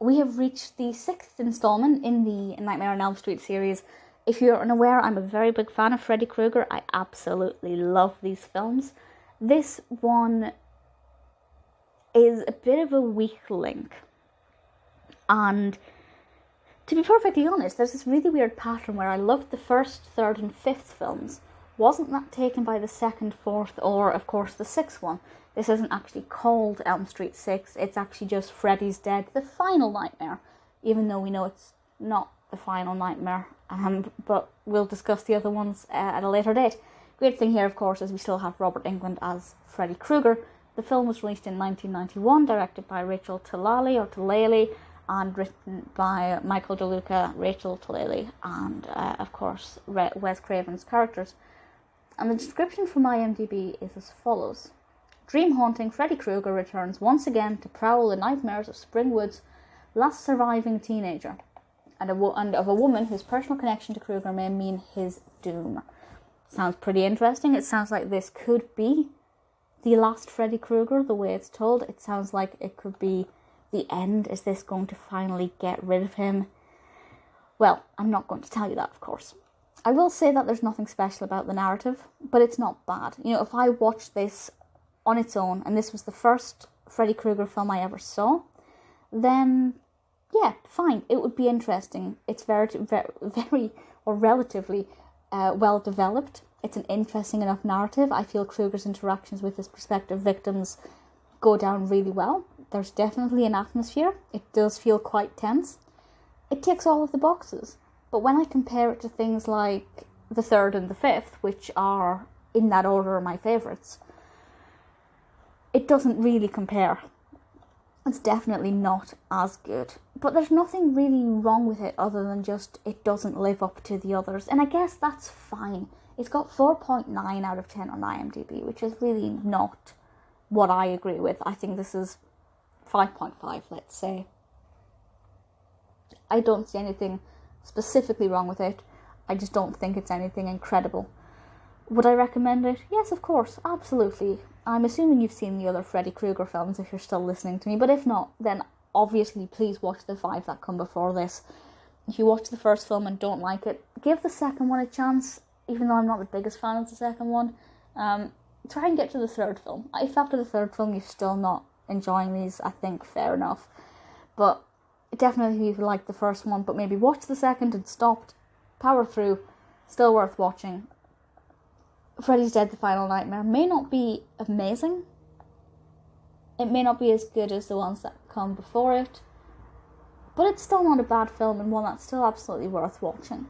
we have reached the 6th installment in the Nightmare on Elm Street series. If you're unaware, I'm a very big fan of Freddy Krueger. I absolutely love these films. This one is a bit of a weak link. And to be perfectly honest, there's this really weird pattern where I loved the 1st, 3rd and 5th films. Wasn't that taken by the 2nd, 4th, or of course the 6th one? This isn't actually called Elm Street 6, it's actually just Freddy's Dead, the final nightmare, even though we know it's not the final nightmare, but we'll discuss the other ones at a later date. Great thing here, of course, is we still have Robert Englund as Freddy Krueger. The film was released in 1991, directed by Rachel Talalay, and written by Michael DeLuca, Rachel Talalay, and of course Wes Craven's characters. And the description from IMDb is as follows. Dream-haunting Freddy Krueger returns once again to prowl the nightmares of Springwood's last surviving teenager, and of a woman whose personal connection to Krueger may mean his doom. Sounds pretty interesting. It sounds like this could be the last Freddy Krueger, the way it's told. It sounds like it could be the end. Is this going to finally get rid of him? Well, I'm not going to tell you that, of course. I will say that there's nothing special about the narrative, but it's not bad. You know, if I watched this on its own, and this was the first Freddy Krueger film I ever saw, then yeah, fine, it would be interesting. It's very or relatively well developed. It's an interesting enough narrative. I feel Krueger's interactions with his prospective victims go down really well. There's definitely an atmosphere. It does feel quite tense. It ticks all of the boxes. But when I compare it to things like the 3rd and the 5th, which are, in that order, my favourites, it doesn't really compare. It's definitely not as good. But there's nothing really wrong with it other than just it doesn't live up to the others. And I guess that's fine. It's got 4.9 out of 10 on IMDb, which is really not what I agree with. I think this is 5.5, let's say. I don't see anything specifically wrong with it. I just don't think it's anything incredible. Would I recommend it? Yes, of course, absolutely. I'm assuming you've seen the other Freddy Krueger films if you're still listening to me, but if not, then obviously please watch the 5 that come before this. If you watch the first film and don't like it, give the second one a chance, even though I'm not the biggest fan of the second one. Try and get to the 3rd film. If after the 3rd film you're still not enjoying these, I think fair enough. But definitely if you like the first one, but maybe watch the second and stopped, power through, still worth watching. Freddy's Dead, the Final Nightmare may not be amazing. It may not be as good as the ones that come before it, but it's still not a bad film and one that's still absolutely worth watching.